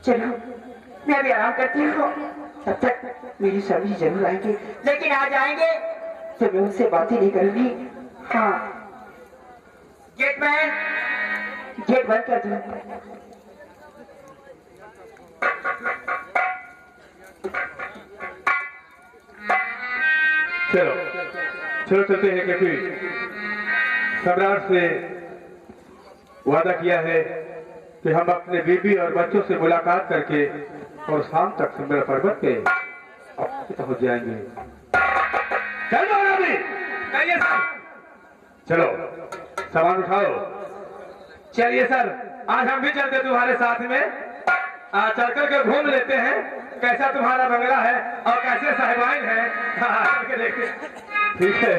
चलो मैं अभी आराम करती हूँ, तब तक मेरी स्वामी जरूर आएंगे, लेकिन आज आएंगे तो मैं उनसे बातें नहीं करूंगी। हाँ, गेटमैन गेट बंद कर दो। चलो चलो चलते हैं, क्योंकि सम्राट से वादा किया है कि हम अपने बीबी और बच्चों से मुलाकात करके और शाम तक सुंदर पर्वत पे अब पहुंच जाएंगे। चलो अभी चलो सामान उठाओ। चलिए सर, आज हम भी चलते तुम्हारे साथ में, चल कर के घूम लेते हैं कैसा तुम्हारा बंगला है और कैसे साहिबाइन है। चल के देखते। ठीक है।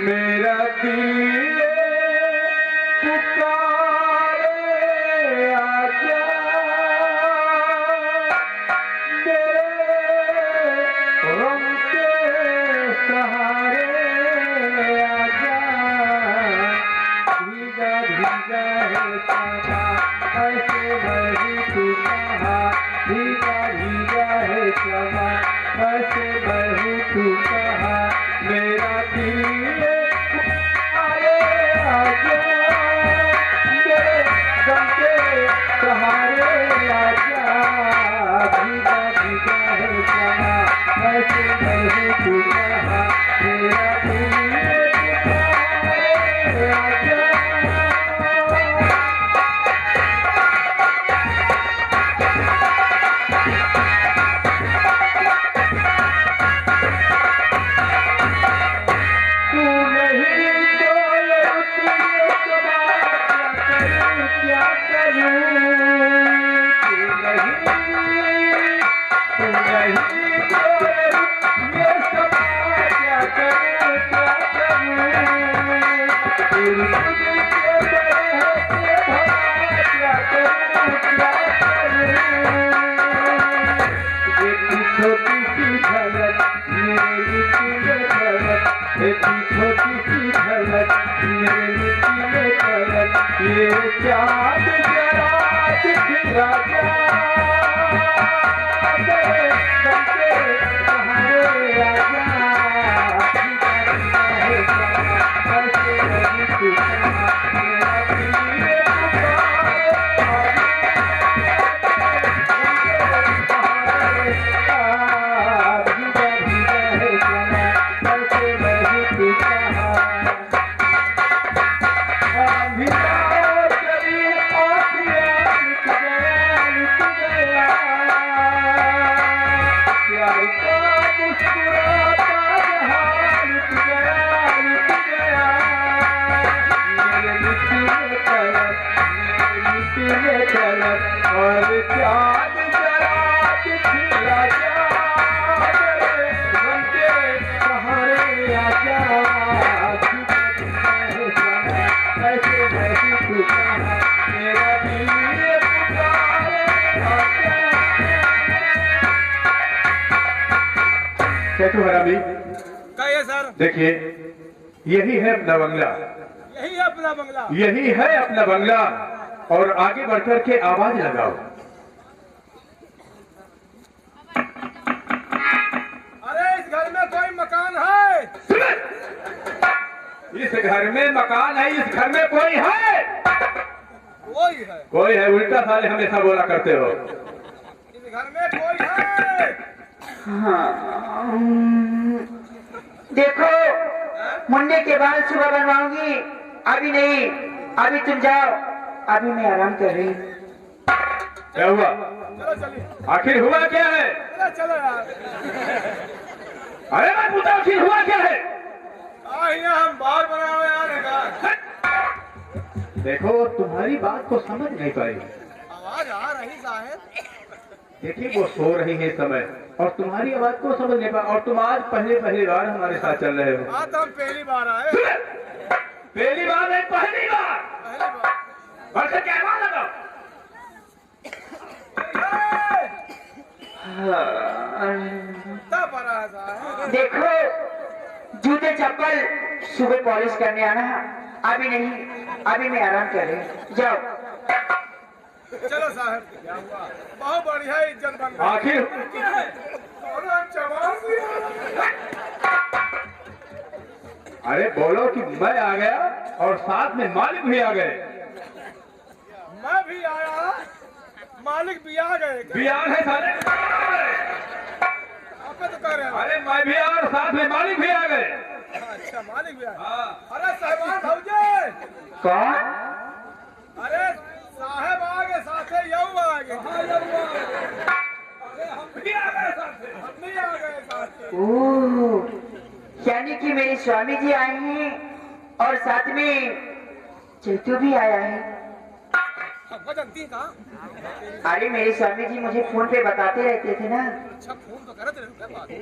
मेरा दिल पुकारे आजा, मेरे गम के सहारे आजा, भीगा भीगा है समा ऐसे वही तू कहा, भीगा भीगा है समा ऐसे वही तू कहा, मेरा दिल आजा, मेरे गम के सहारे आजा, भीगा भीगा है समा ऐसे वही तू कहा, मेरा दिल आजा। छोटी सी झलक मेरी झलक ये चाँद जरा दिखला जा, और चाँद जरा दिखला जा, गम के सहारे आजा, ऐसे वैसे तू कहा, मेरा दिल पुकारे आजा। कैसे हरामी? कहिए सर। देखिए, यही है अपना बंगला, यही है अपना बंगला, यही है अपना बंगला। और आगे बढ़कर के आवाज लगाओ। अरे इस घर में कोई मकान है? इस घर में मकान है, इस घर में कोई है? कोई है। कोई है, उल्टा साले हमेशा बोला करते हो। इस घर में कोई है? हाँ, देखो मुंडे के बाद सुबह बनवाऊंगी, अभी नहीं, अभी तुम जाओ, अभी मैं आराम कर रही हूँ। क्या हुआ? चलो चलिए। आखिर हुआ क्या है? चलो चलो यार। अरे मैं पूछा आखिर हुआ क्या है? हम बाहर बनाए हुए यार। देखो तुम्हारी बात को समझ नहीं पाई। आवाज आ रही साहब। देखिए वो सो रही है समय, और तुम्हारी आवाज को समझ नहीं पा, और तुम आज पहली बार हमारे साथ चल रहे हो। हाँ तो हम पहली बार आए। पहली बार नहीं, पहली बार। पहली बार। और क्या बात लगाओ? देखो जूते चप्पल सुबह पॉलिश करने आना। अभी नहीं, अभी मैं आराम कर रही। जाओ। चलो साहब, बहुत बढ़िया इज्जत बन गई। आखिर अरे बोलो कि मैं आ गया और साथ में मालिक भी आ गए। मैं भी आया, मालिक भी आ गए। बियान है साले। आप तो कह रहे हैं। अरे मैं भी आया और साथ में मालिक भी आ गए। अच्छा, मालिक भी आया। हाँ। अरे साहबान भौजी, कौन? अरे साहब आ गए, साथे यऊ आ गए। अरे हम भी आ गए साथे, हम भी आ गए साथे। ओह, यानी कि मेरे स्वामी जी आए हैं और साथ में चेतू भी आया है। हमको जानती है कहाँ? अरे मेरे स्वामी जी मुझे फोन पे बताते रहते थे ना। अच्छा, फोन तो करते रहे। क्या बात है?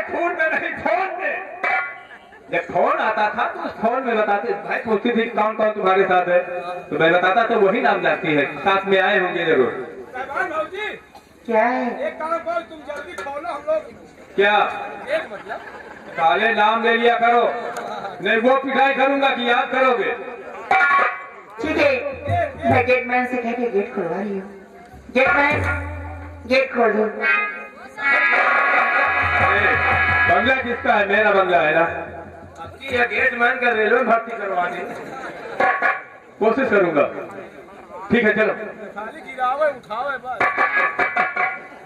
फोन पे नहीं, फोन पे जब फोन आता था तो उस फोन में बताते, भाई पूछती थी कौन कौन तुम्हारे साथ है, तो मैं बताता तो वही नाम जाती है, साथ में आए होंगे जरूर। साहबान भौजी, क्या है? एक काम करो, तुम जल्दी खोलो, हम लोग क्या एक मतलब काले नाम ले लिया करो, नहीं वो पिटाई करूंगा कि याद करोगे। ठीक है, मैं गेटमैन से कह के गेट खुलवा रही हूँ। गेटमैन, गेट खोल दो। बंगला किसका है? मेरा बंगला है ना। आपकी यह गेट मैन का रेलवे भर्ती करवानी। कोशिश करूंगा। ठीक है चलो। खाली गिरावे उठावे बस।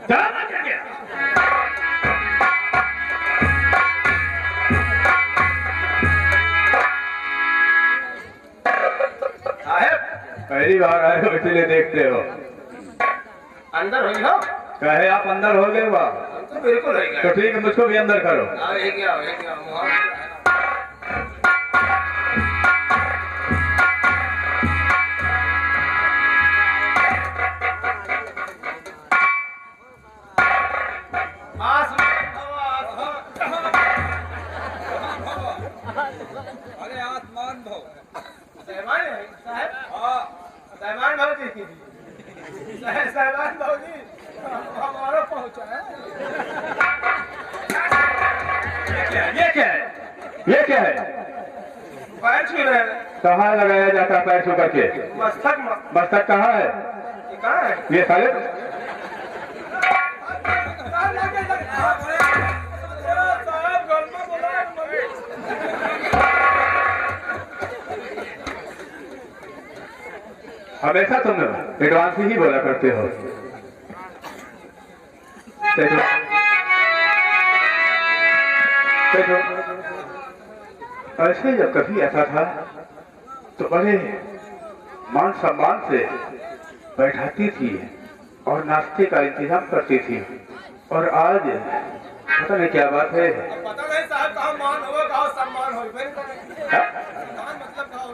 चला क्या गया? साहब पहली बार आए हो इसलिए देखते हो। अंदर हो जाओ। कहे आप अंदर हो गए वाह, तो बिल्कुल है तो ठीक है मुझको भी अंदर करो। अरे आसमान भव। साहबान भौजी हमारा पहुंचा है। ये क्या है? ये क्या है? पैर छू रहे हैं। कहाँ लगाया जाता है पैर छू करके? मस्तक कहाँ है? कहाँ है? ये साले साहब घर में बोला हमेशा तुम एडवांस ही बोला करते हो। देखो देखो, ऐसे जब कभी ऐसा था तो बड़े मान सम्मान से बैठाती थी और नाश्ते का इंतजाम करती थी, और आज पता नहीं क्या बात है। पता नहीं साहब, कहाँ मान हो कहाँ सम्मान हो। सम्मान मतलब कहाँ हो?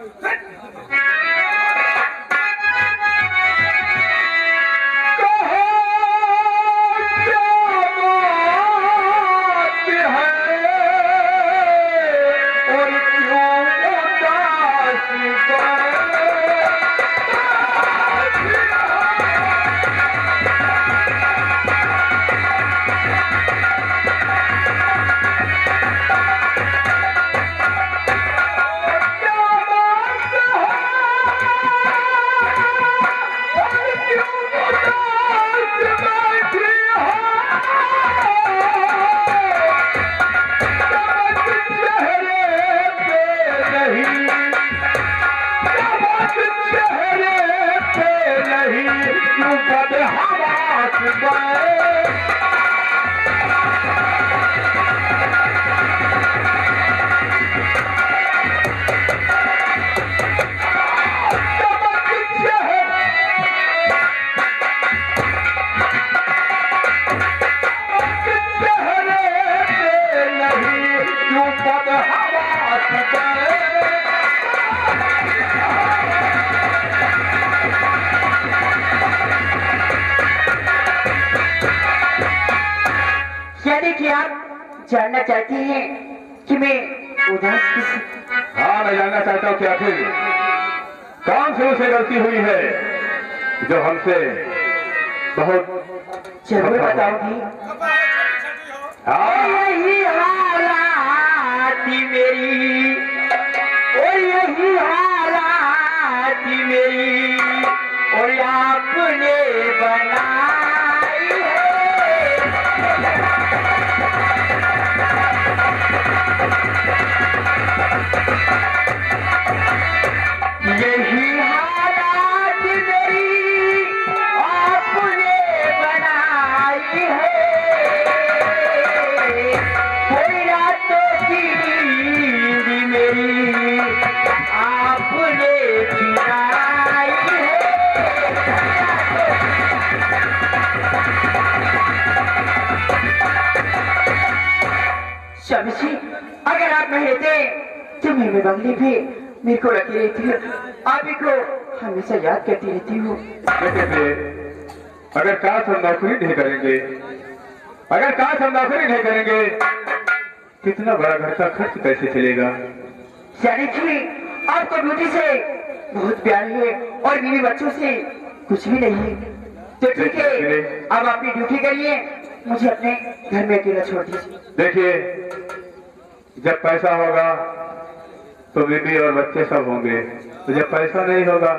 यानी कि आप जानना चाहती हैं कि मैं उदास किस? हाँ मैं जानना चाहता हूँ कि आखिर कौन सी उसे गलती हुई है जो हमसे बहुत जरूर बताऊंगी। जी हो हाँ यही हालात मेरी, और यही हालात मेरी, और आपने बनाई है। यही हालात मेरी आपने बनाई है। कोई रातों की नींद मेरी आपने चुराई है। स्वामी जी, अगर आप नहीं रहते तो मैं बंगले पे मेरे को रखी रहती हूँ, आप ही को हमेशा याद करती रहती हूँ। कहते अगर काश हम नौकरी नहीं करेंगे, अगर काश हम नौकरी नहीं करेंगे, कितना बड़ा घर का खर्च कैसे चलेगा। यानी कि आपको ड्यूटी से बहुत प्यार है और बीवी बच्चों से कुछ भी नहीं है। तो ठीक है, अब अपनी ड्यूटी करिए, मुझे अपने घर में अकेला छोड़ दीजिए। देखिए, जब पैसा होगा तो बीबी और बच्चे सब होंगे, तो जब पैसा नहीं होगा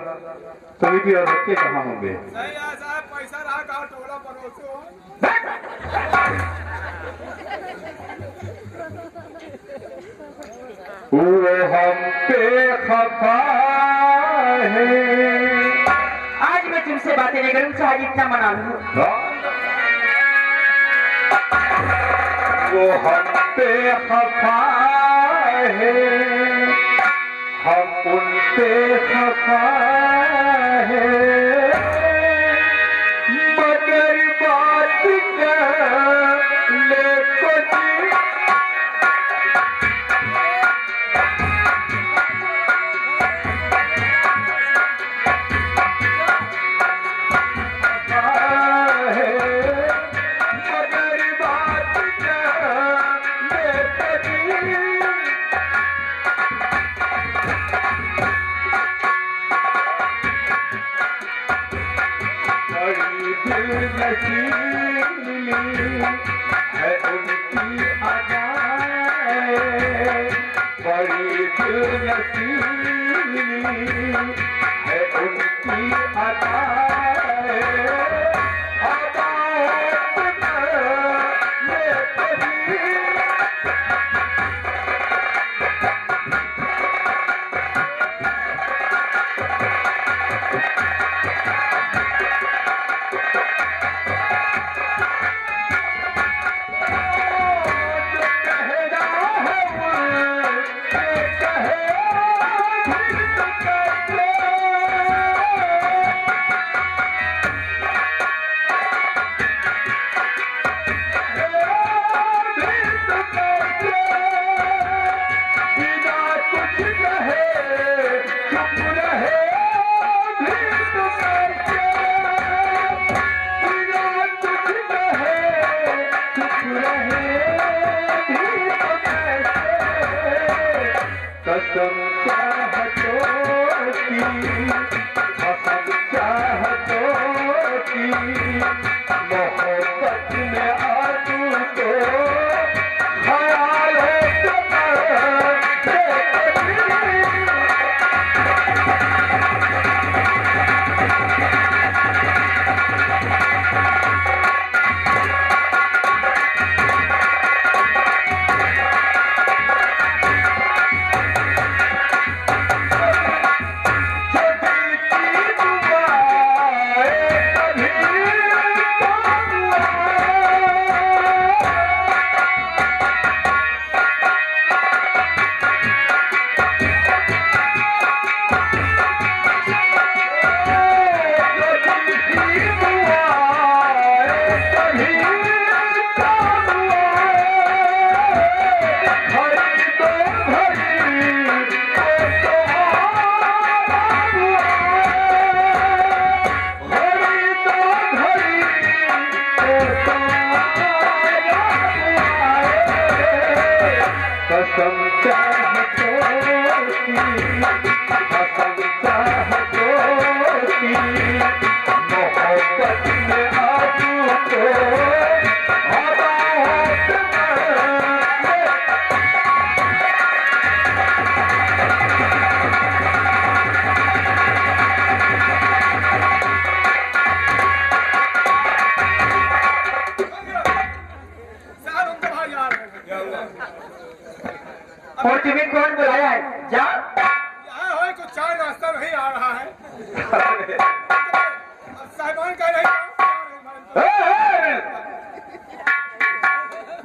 तो बीबी और बच्चे कहाँ होंगे। नहीं है साहब, पैसा रहा कहाँ टोला पड़ोसो। वो हम पे खफा है। आज मैं तुमसे बातें नहीं करूँ, चाहे जितना मना लूँ। वो हम पे खफा है, हम उन पे खफा है, मगर बात करने को जी है उनकी अदाएं, बड़ी दिलनसीबी है उनकी अदाएं, अदाएं में कभी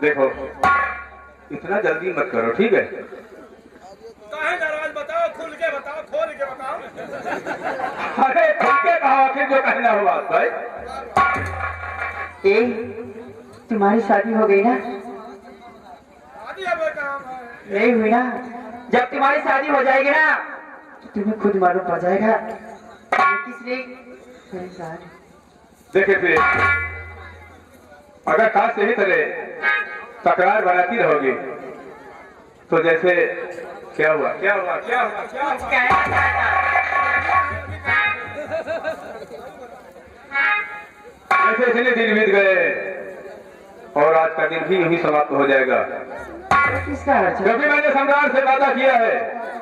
देखो इतना जल्दी मत करो, ठीक है? काहे नाराज, बताओ, खुल के बताओ, खोल के बताओ। अरे खुल के कहो, आखिर जो कहना हो बात भाई। ए, तुम्हारी शादी हो गई ना? शादी अब काम है। नहीं हुई ना? जब तुम्हारी शादी हो जाएगी ना तो तुम्हें खुद मालूम पड़ जाएगा किसने परेशान। देखे फिर अगर खास यही तरह तकरार बनाती रहोगी तो जैसे क्या हुआ क्या हुआ क्या हुआ क्या हुआ? ऐसे इतने दिन बीत गए और आज का दिन भी यही समाप्त हो जाएगा, किसका अर्थ है? क्योंकि मैंने सम्राट से वादा किया है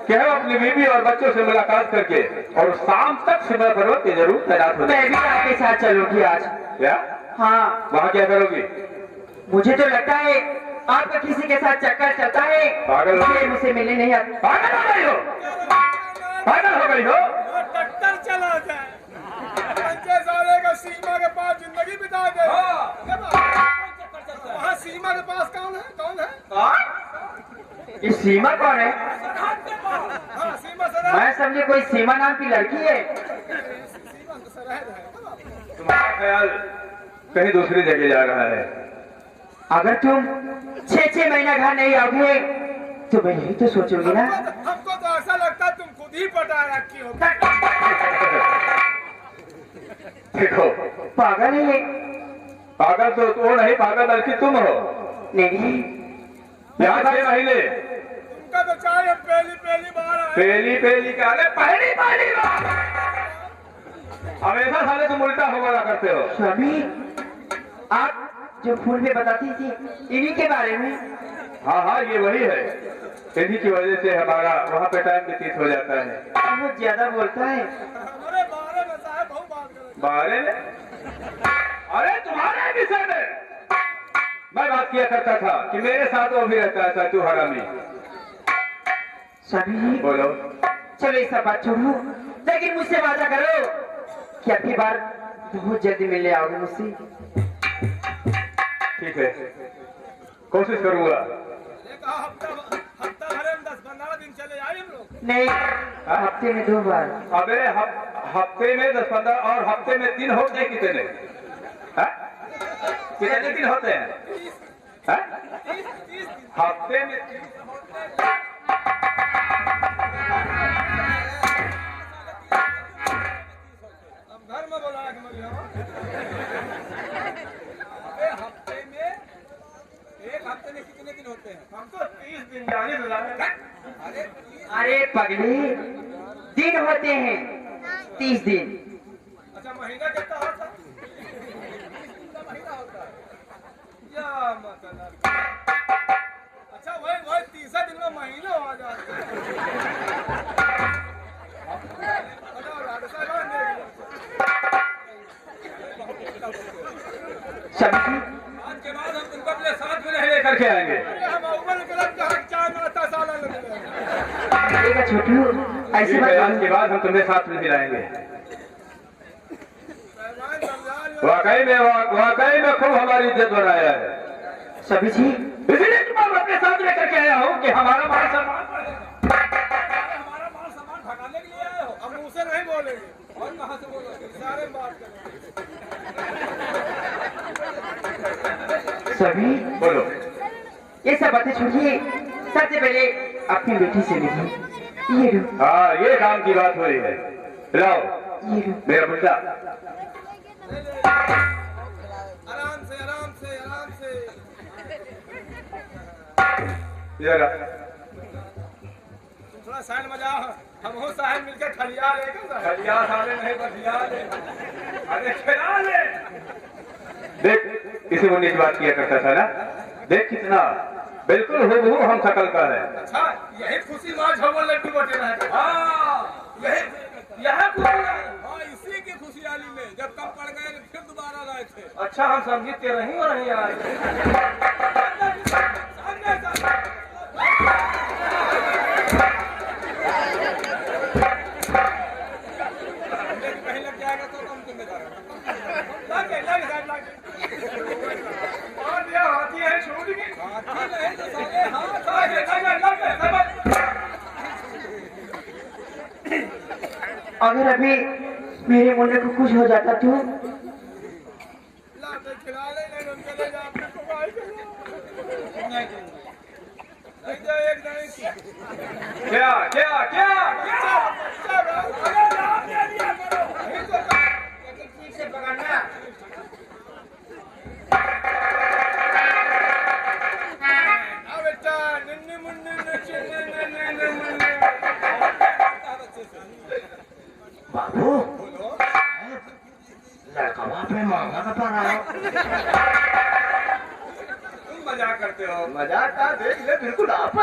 कि हम अपनी बीवी और बच्चों से मुलाकात करके और शाम तक सिमर पर्वत पे जरूर तैनात हो जाएंगे। मैं भी आपके साथ चलूंगी आज। क्या? हाँ, वहाँ क्या करोगी? मुझे तो लगता है आपका किसी के साथ चक्कर चलता है, पागल हो इसलिए मुझसे मिलने नहीं आते। पागल हो गई हो? पागल हो गई हो? टक्कर चला जाए, पंचे साले का सीमा के पास जिंदगी बिता दे। वहाँ सीमा के पास कौन है? कौन है? ये सीमा कौन है? हाँ, सीमा सरहद। मैं समझे कोई सीमा नाम की लड़की है। सीमा सरहद है। तुम्हारा ख्याल कहीं दूसरी जगह जा रहा है। अगर तुम 6 महीना घर नहीं आओगे तो मैं यही तो सोचूंगी ना। हमको तो ऐसा लगता है तुम खुद ही पटा रखी हो। देखो पागल है ये। पागल तो वो नहीं, पागल बल्कि तुम हो। नहीं, यहाँ 6 महीने तुमका तो चाहे पहली बार आए। पहली का अरे पहली बार हमेशा साले तुम उल्टा हो बोला करते हो। स्वामी, आप जो फोन पे बताती थी इन्हीं के बारे में। हाँ हाँ, ये वही है। इन्हीं की वजह से हमारा वहाँ पे टाइम व्यतीत हो जाता है। बहुत ज्यादा बोलता है। हमारे बारे में साहब बहुत बात करें। बारे में? अरे तुम्हारे विषय में मैं बात किया करता था कि मेरे साथ वो भी रहता था तू हरामी। स्वामी जी, बोलो। चलो ये सब बात छोड़ो, लेकिन मुझसे वादा करो कि अगली बार बहुत जल्दी मिलने आओगे मुझसे। ठीक है, कोशिश करूंगा। ये कहा हफ्ता भरे में 10-15 दिन चले आए हम लोग। नहीं, हफ्ते में 2 बार। अबे हफ्ते में 10-15 और हफ्ते में 3 होते हैं कितने? हाँ? कितने दिन होते हैं? हाँ? हफ्ते में 3 अब घर में बोला कि मैं हफ्ते में, एक हफ्ते में कितने दिन होते हैं? हमको 30 दिन जाने दो। अरे पगली, दिन होते हैं 30 दिन। अच्छा, महीना कितना होता है? महीना होता है या मतलब? अच्छा, वही 30 दिन में महीना हो जाता है। सब्जी आज के बाद हम तुमको अपने साथ में नहीं लेकर के आएंगे। हम अव्वल क्लब का चाय नाश्ता साला लगेगा। देखा छोटू, ऐसी ठीक बात है, आज के बाद हम तुम्हें साथ में मिलाएंगे। वाकई में खूब हमारी इज्जत बनाया है। सभी जी, इसलिए तुम अपने साथ लेकर के आया हूँ कि हमारा मान सम्मान बढ़े। हमारा माल सामान भगाने के लिए आए हो? हम मुंह से नहीं बोलेंगे। और कहाँ से बोलोगे? सारे बात करेंगे। सभी बोलो। ये सब बातें छोड़िए, सबसे पहले अपनी बेटी से मिलिए। ये लो, हाँ, ये काम की बात हो रही है। लाओ ये लो। मेरा बेटा। आराम से आराम से आराम से। जरा तुम थोड़ा साइड में जाओ, हम हो साहब मिलकर खलिया लेगा। खलिया साले नहीं, बसिया ले। अरे खिला ले। देख, इसी मुन्नी की बात किया करता था ना। देख कितना बिल्कुल हूबहू हम शकल का है। अच्छा, यही खुशी माँ झोल लड्डू बटे रहे। हाँ, यही खुशी है। हाँ, इसी की खुशहाली में जब कम पड़ गए तो फिर दोबारा लाए थे। अच्छा, हम समझी तेरे ही और नहीं आए। कहीं लग जाएगा तो कम जिम्मेदार लगे और हाथी है छोड़ के कभी मेरे मुन्ने को कुछ हो जाता तो लाते खिला ले नहीं हम चले जा अपने को भाई नहीं दे एक नहीं क्या क्या क्या अरे नाम दे दिया करो नहीं तो ठीक से पकड़ना अब बेटा नन्नी मुन्नी नन्नी बाबू लड़का वहाँ पे महंगा का पा रहा है। तुम मजाक करते हो मजाक का देख ले बिल्कुल आप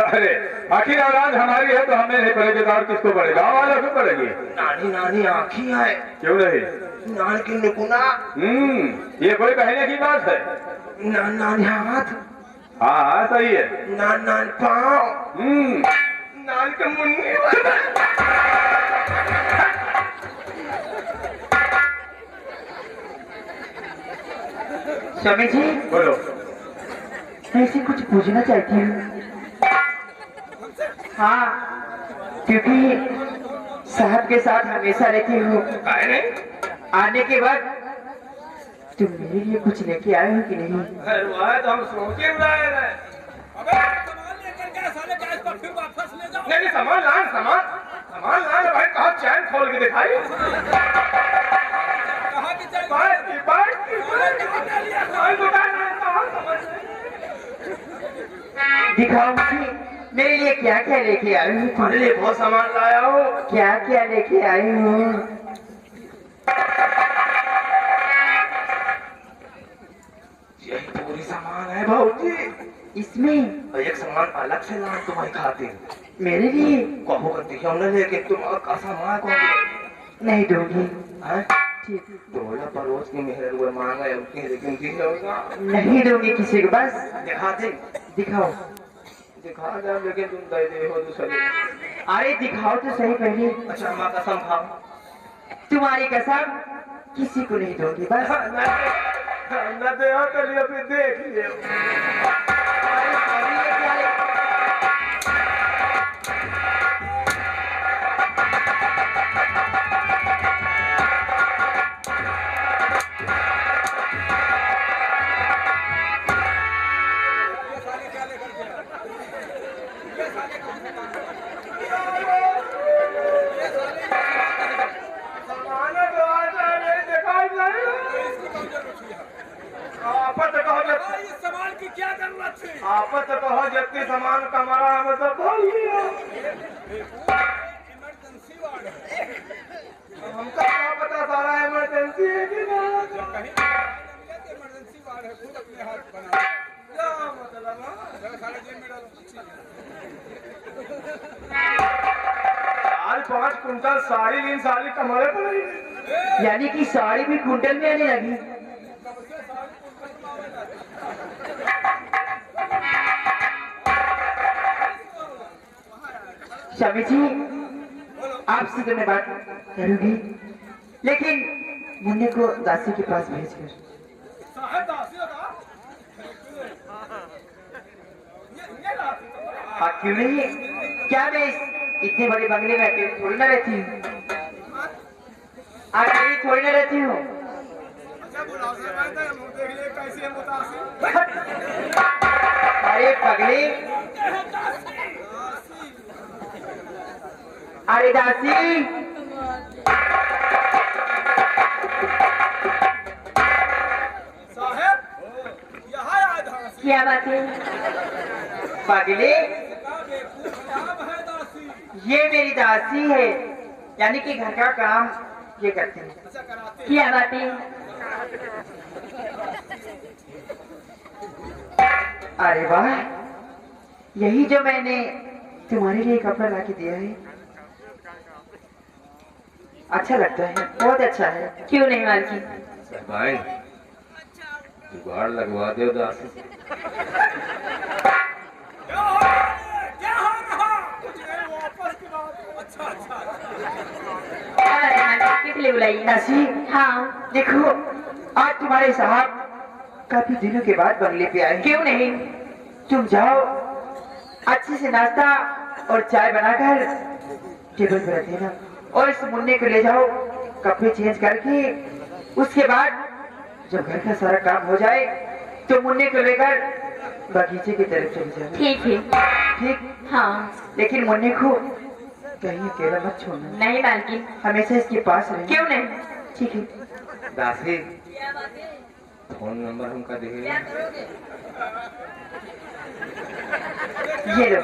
अरे आखिर औलाद हमारी है तो हमें नहीं पड़ेगी तो और किसको पड़ेगा? गाँव वालों को पड़ेगी। नानी नानी आँखी है क्यों नहीं? नान की निपुना ये कोई कहने की बात है? नान नान हाथ हाँ हाँ सही है। नान नान पाँव नाल के मुन्नी स्वामी जी बोलो। मैं इसे कुछ पूछना चाहती हूँ। हाँ, क्योंकि साहब के साथ हमेशा रहती हूँ। आने के बाद तुम मेरे लिए कुछ लेके आए हो कि नहीं? तो हम सोचे बुलाए रहे। अबे सामान लेकर क्या साले गैस पर फिर वापस ले जाओ नहीं सामान लाए भाई कहा चैन खोल के दिखाई कहाँ की चल दिखाओ मुझे मेरे लिए क्या क्या लेके आए हो? तुम्हारे लिए बहुत सामान लाया हूँ। क्या क्या लेके आए हो? यही पूरी सामान है भाऊजी। इसमें एक सामान अलग से ला तुम्हारी खातिर मेरे लिए कहो करती है हमने लेके तुम का सामान को नहीं दूंगी। ठीक, तोला परोस की मेहर वो मांगा है उतनी लेकिन दी होगा नहीं दूंगी किसी को। बस दिखा दे दिखाओ। दिखा दे लेकिन तुम दे दे हो दूसरे। अरे दिखाओ तो सही पहले। अच्छा माँ कसम खाओ तुम्हारी कसम किसी को नहीं दूंगी। बस न दे हो तो लियो फिर देख लियो। आपत कहो जितनी सामान कमारा हमें तो बोल लिया। इमरजेंसी वार्ड है हमका क्या पता सारा इमरजेंसी है कि ना। कहीं इमरजेंसी वार्ड है खुद अपने हाथ बना क्या मतलब है? सारे जेब में डालो 4-5 कुंटल साड़ी लीन साड़ी कमारे पड़ेगी। यानी कि साड़ी भी कुंटल में आने लगी। स्वामी जी आपसे तो मैं बात करूंगी, लेकिन मुन्ने को दासी के पास भेजकर। साहब दासी होगा ये दासी हाँ क्यों नहीं? क्या मैं इतने बड़े बंगले में अकेली थोड़ी ना रहती हूँ? अकेली थोड़ी ना रहती हूँ। अच्छा बुलाओ से बात है मुंह देख ले कैसी है मुतासी अरे पगली, अरे दासी, साहब यहाँ आए दासी क्या बात है? पगली, ये मेरी दासी है, यानी कि घर का काम ये करते हैं। क्या बात है? अरे वाह, यही जो मैंने तुम्हारे लिए कपड़ा ला के दिया है, अच्छा लगता है, बहुत अच्छा है। क्यों नहीं मालकी? भाई जुगाड़ लगवा दो दासी। क्या हो रहा कुछ नहीं वापस की बात अच्छा अच्छा किस लिए बुलाई? दासी, हाँ देखो आज तुम्हारे साहब काफी दिनों के बाद बंगले पे आए। क्यों नहीं? तुम जाओ अच्छे से नाश्ता और चाय बनाकर टेबल पर रख देना, और इस मुन्ने को ले जाओ कपड़े चेंज करके। उसके बाद जब घर का सारा काम हो जाए तो मुन्ने को लेकर बगीचे की तरफ चले जाओ। ठीक है। ठीक। हाँ लेकिन मुन्ने को कहीं अकेला मत छोड़ना। नहीं मालकिन। हमेशा इसके पास रहे। क्यों नहीं? ठीक है। दासी फोन नंबर हमका दे। ये लो।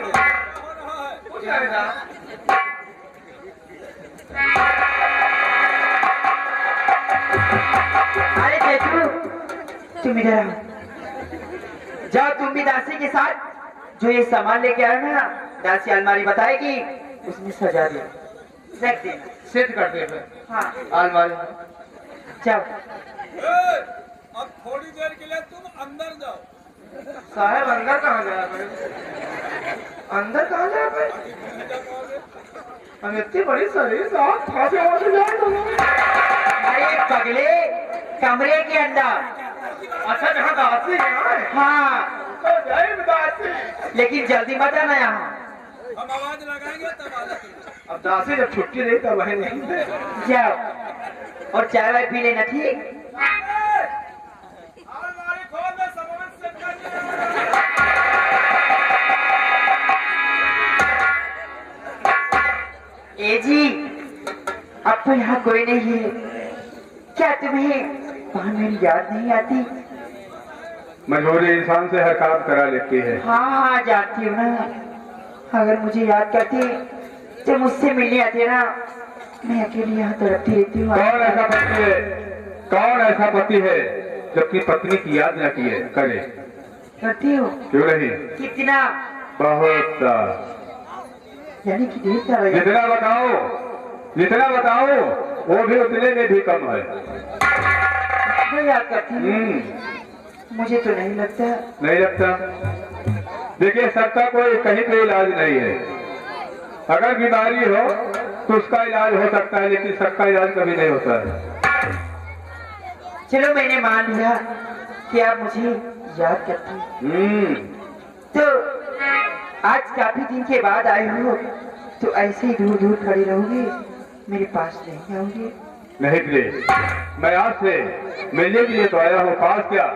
अरे जेठू तुम इधर आओ। जाओ तुम भी दासी के साथ जो ये सामान लेके आए ना, दासी अलमारी बताएगी उसमें सजा दे, रख देना, सेट कर दे मैं। हाँ अलमारी जाओ। अब थोड़ी देर के लिए तुम अंदर जाओ। साहब अंदर कहाँ जा रहा है? अंदर कहाँ जा रहा है? हम इतनी बड़ी शरीर साहब फांसे वासे जा रहे हैं। अरे पगले कमरे के अंदर। अच्छा जहाँ दासी है हाँ तो जाए दासी। लेकिन जल्दी मत आना यहाँ। हम आवाज लगाएंगे तब आ जाएंगे। अब दासी जब छुट्टी नहीं तब वही नहीं। जाओ और चाय वाय पी लेना। ठीक। अलमारी खोल दे, सामान सेट कर दे। ए जी अब तो यहाँ कोई नहीं है। क्या तुम्हें वहाँ मेरी याद नहीं आती? मजबूरी इंसान से हर काम करा लेती है। हाँ हाँ जानती हूँ ना। अगर मुझे याद करती तो मुझसे मिलने आती ना। मैं अकेली यहाँ तड़पती रहती हूँ। कौन ऐसा पति है, कौन ऐसा पति है जबकि पत्नी की याद न किए करे? करती हो? क्यों नहीं? कितना? बहुत। यानी कि ढेर सारा। जितना बताओ वो भी उतने में भी कम है। मैं याद करती हूँ। मुझे तो नहीं लगता। नहीं लगता? देखिए सबका कोई कहीं पे इलाज नहीं है। अगर बीमारी हो तो उसका इलाज हो सकता है, लेकिन सबका इलाज कभी नहीं होता है। चलो मैंने मान लिया कि आप मुझे याद करती हैं। तो आज काफी दिन के बाद आए हो तो ऐसे ही दूर दूर खड़े रहोगे, मेरे पास नहीं आओगे? नहीं प्लीज, मैं आपसे मिलने के लिए तो आया हूँ, पास क्या?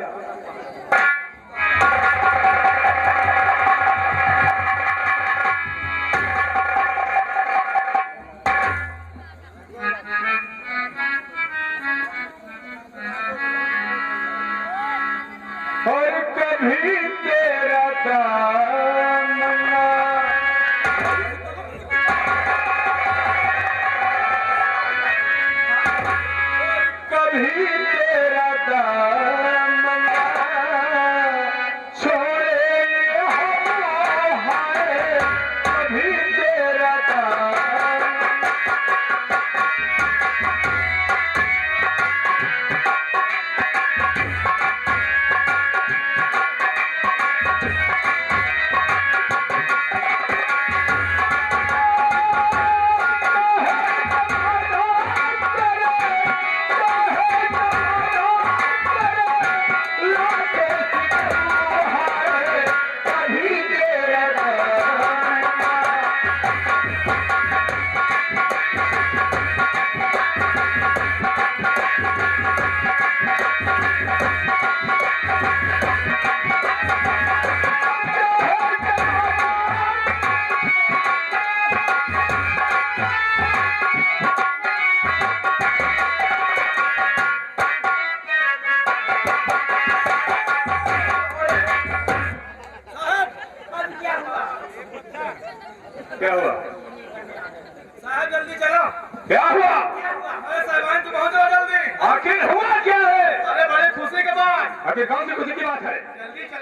और कभी तेरा दामना कभी तेरा दामना छोड़े हम हाय, कभी तेरा दामना। क्या हुआ? साहब जल्दी चलो। क्या हुआ? अरे साहबान तुम पहुंचो जल्दी। आखिर हुआ क्या है? अरे बड़े खुशी के बाद। आखिर कौन सी खुशी की बात है? जल्दी चलो।